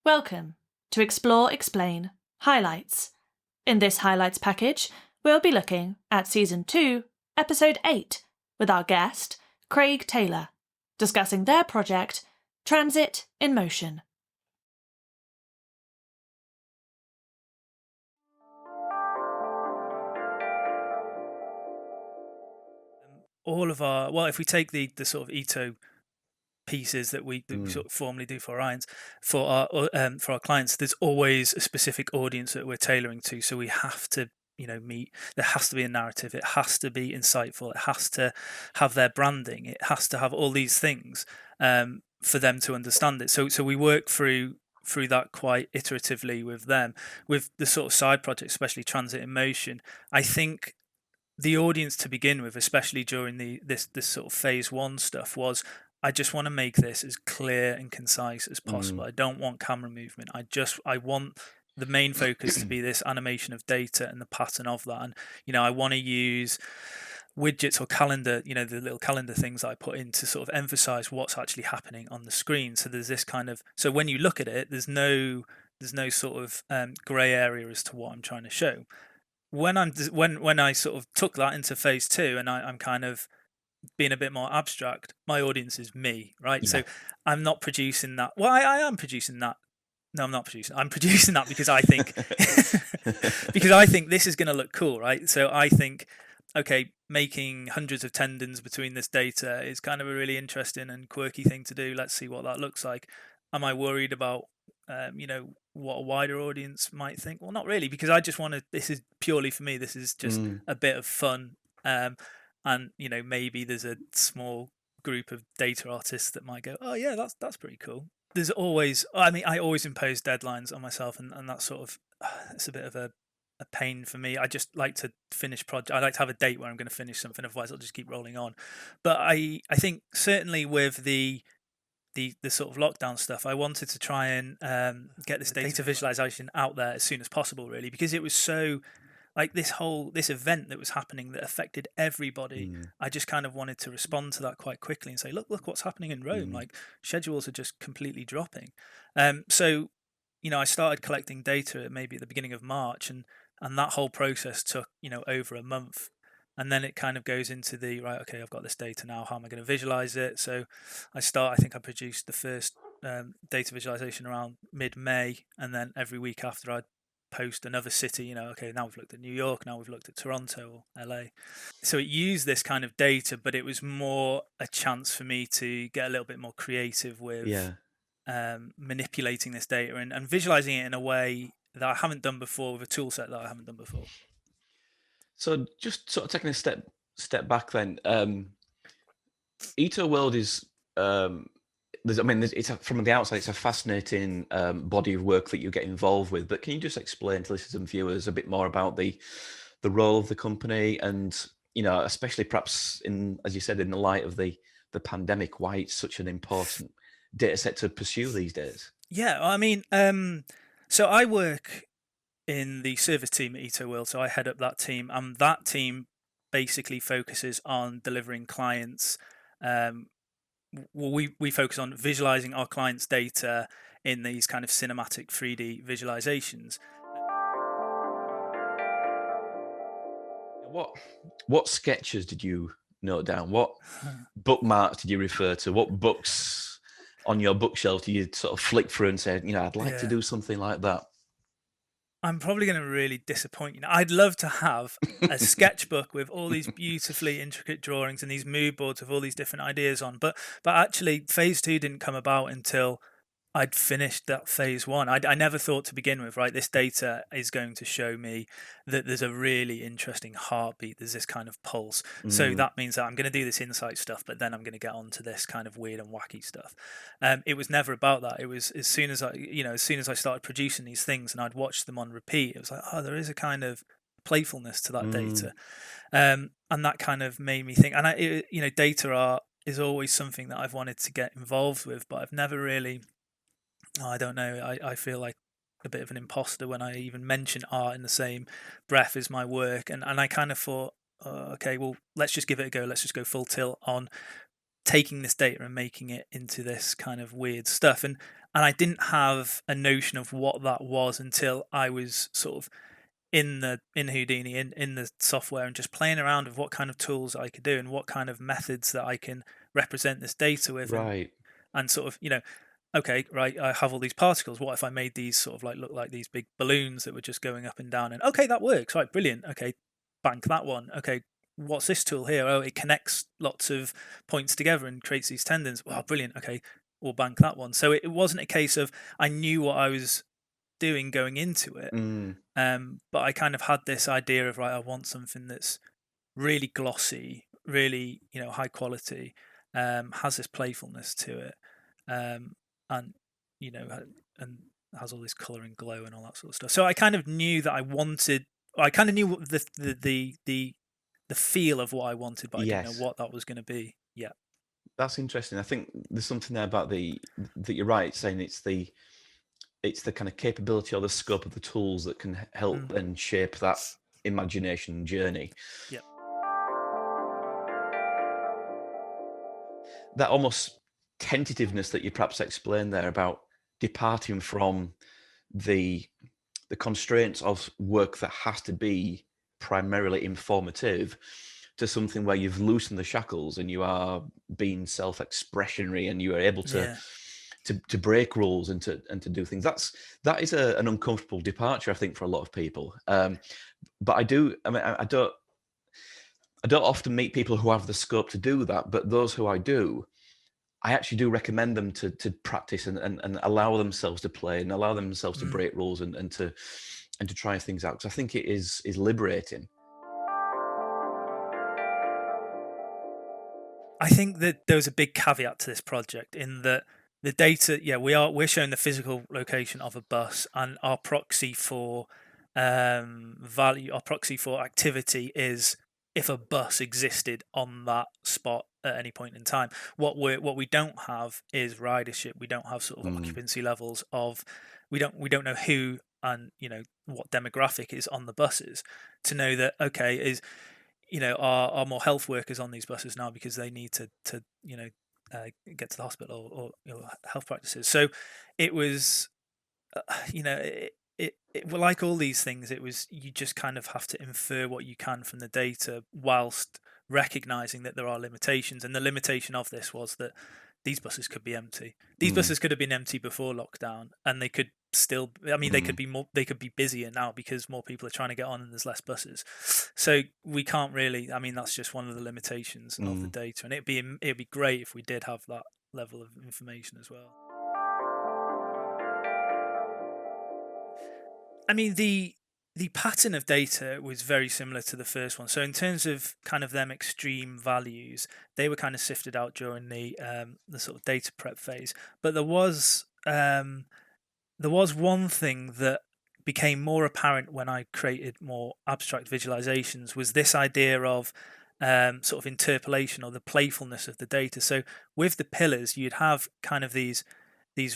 Welcome to Explore, Explain, Highlights. In this Highlights package, we'll be looking at Season 2, Episode 8, with our guest, Craig Taylor, discussing their project, Transit in Motion. All of our, well, if we take the sort of ETO pieces that we sort of formally do for our clients, there's always a specific audience that we're tailoring to. So we have to, meet. There has to be a narrative. It has to be insightful. It has to have their branding. It has to have all these things for them to understand it. So we work through that quite iteratively with them. With the sort of side projects, especially Transit in Motion, I think the audience to begin with, especially during this sort of phase one stuff, was I just want to make this as clear and concise as possible. I don't want camera movement. I want the main focus to be this animation of data and the pattern of that. And I want to use widgets or calendar, the little calendar things that I put in to sort of emphasize what's actually happening on the screen. So there's this kind of, so when you look at it, there's no sort of gray area as to what I'm trying to show. When I sort of took that into phase two, and I'm kind of being a bit more abstract, my audience is me, right? Yeah. So I'm not producing that. Well, I am producing that. No, I'm not producing. I'm producing that because I think this is going to look cool, right? So I think, okay, making hundreds of tendons between this data is kind of a really interesting and quirky thing to do. Let's see what that looks like. Am I worried about what a wider audience might think? Well, not really, because I just want to, this is purely for me, this is just a bit of fun, and maybe there's a small group of data artists that might go, oh yeah, that's pretty cool. There's always, I always impose deadlines on myself, and that's sort of, it's a bit of a pain for me. I just like to finish project. I like to have a date where I'm going to finish something, otherwise I'll just keep rolling on. But I think certainly with the sort of lockdown stuff, I wanted to try and get this data visualization out there as soon as possible, really, because it was so, like, this event that was happening that affected everybody. I just kind of wanted to respond to that quite quickly and say, look what's happening in Rome. Like, schedules are just completely dropping. So I started collecting data maybe at the beginning of March, and that whole process took over a month. And then it kind of goes into the, right, okay, I've got this data now, how am I going to visualize it? So I think I produced the first data visualization around mid-May, and then every week after I'd post another city, okay, now we've looked at New York, now we've looked at Toronto or LA. So it used this kind of data, but it was more a chance for me to get a little bit more creative with manipulating this data and visualizing it in a way that I haven't done before, with a tool set that I haven't done before. So just sort of taking a step back then, ETO World is, from the outside, it's a fascinating body of work that you get involved with. But can you just explain to listeners and viewers a bit more about the role of the company, and especially perhaps as you said, in the light of the pandemic, why it's such an important data set to pursue these days? Yeah, so I work in the service team at ETO World, so I head up that team, and that team basically focuses on delivering clients. We focus on visualizing our clients' data in these kind of cinematic 3D visualizations. What sketches did you note down? What bookmarks did you refer to? What books on your bookshelf do you sort of flick through and say, I'd like to do something like that? I'm probably going to really disappoint you. I'd love to have a sketchbook with all these beautifully intricate drawings and these mood boards with all these different ideas on. But actually, phase two didn't come about until I'd finished that phase one. I never thought to begin with, right, this data is going to show me that there's a really interesting heartbeat. There's this kind of pulse. So that means that I'm going to do this insight stuff, but then I'm going to get onto this kind of weird and wacky stuff. It was never about that. It was as soon as I started producing these things and I'd watch them on repeat, it was like, oh, there is a kind of playfulness to that data. And that kind of made me think, and data art is always something that I've wanted to get involved with, but I've never really, I don't know. I feel like a bit of an imposter when I even mention art in the same breath as my work. And I kind of thought, okay, well, let's just give it a go. Let's just go full tilt on taking this data and making it into this kind of weird stuff. And I didn't have a notion of what that was until I was sort of in Houdini, in the software, and just playing around with what kind of tools I could do and what kind of methods that I can represent this data with. Right. And sort of, okay, right, I have all these particles. What if I made these sort of like look like these big balloons that were just going up and down? And okay, that works. Right, brilliant. Okay, bank that one. Okay, what's this tool here? Oh, it connects lots of points together and creates these tendons. Wow, brilliant. Okay, we'll bank that one. So it wasn't a case of I knew what I was doing going into it. But I kind of had this idea of, right, I want something that's really glossy, really, high quality, has this playfulness to it, and and has all this color and glow and all that sort of stuff. So I kind of knew that I kind of knew what the feel of what I wanted, but I didn't know what that was going to be. Yeah, that's interesting. I think there's something there about that you're right, saying it's the kind of capability or the scope of the tools that can help and shape that imagination journey. Yeah. That almost tentativeness that you perhaps explained there about departing from the constraints of work that has to be primarily informative to something where you've loosened the shackles and you are being self-expressionary and you are able to break rules and to do things. That is an uncomfortable departure, I think, for a lot of people. But I don't often meet people who have the scope to do that, but those who I do, I actually do recommend them to practice and allow themselves to play and allow themselves to break rules and to try things out, because I think it is liberating. I think that there was a big caveat to this project in that the data, we're showing the physical location of a bus, and our proxy for our proxy for activity is if a bus existed on that spot at any point in time. What we don't have is ridership. We don't have sort of occupancy levels of, we don't know who and what demographic is on the buses to know that, okay, is are more health workers on these buses now because they need to get to the hospital or health practices. So it was it like all these things, it was, you just kind of have to infer what you can from the data whilst recognizing that there are limitations. And the limitation of this was that these buses could be empty. These buses could have been empty before lockdown, and they could still, they could be busier now because more people are trying to get on and there's less buses. So we can't really, that's just one of the limitations of the data. And it'd be great if we did have that level of information as well. The pattern of data was very similar to the first one. So in terms of kind of them extreme values, they were kind of sifted out during the sort of data prep phase. But there was one thing that became more apparent when I created more abstract visualizations, was this idea of sort of interpolation or the playfulness of the data. So with the pillars, you'd have kind of these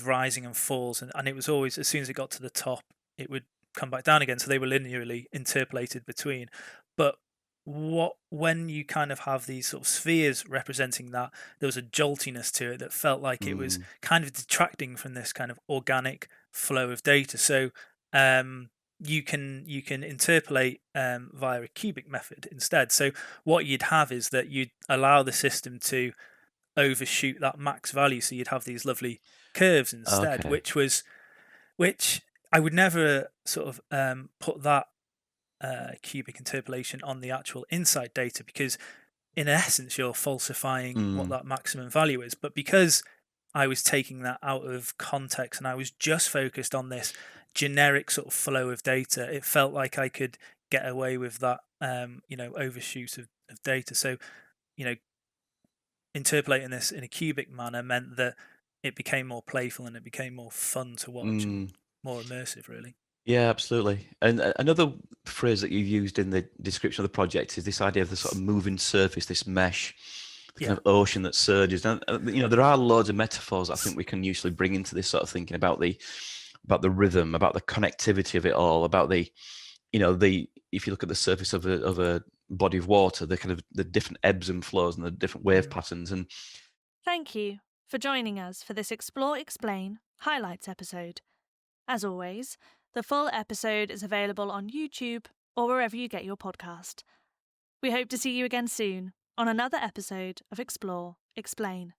rising and falls, and it was always, as soon as it got to the top, it would come back down again. So they were linearly interpolated between. But when you kind of have these sort of spheres representing that, there was a joltiness to it that felt like it was kind of detracting from this kind of organic flow of data. So you can interpolate via a cubic method instead. So what you'd have is that you'd allow the system to overshoot that max value. So you'd have these lovely curves instead, which I would never sort of put that cubic interpolation on the actual insight data, because in essence you're falsifying what that maximum value is. But because I was taking that out of context and I was just focused on this generic sort of flow of data, it felt like I could get away with that overshoot of data. So interpolating this in a cubic manner meant that it became more playful and it became more fun to watch, more immersive, really. Yeah, absolutely. And another phrase that you used in the description of the project is this idea of the sort of moving surface, this mesh, the kind of ocean that surges. And there are loads of metaphors I think we can usually bring into this sort of thinking about the rhythm, about the connectivity of it all, about the if you look at the surface of a body of water, the kind of the different ebbs and flows and the different wave patterns. And Thank you for joining us for this Explore Explain Highlights episode. As always, the full episode is available on YouTube or wherever you get your podcast. We hope to see you again soon on another episode of Explore Explain.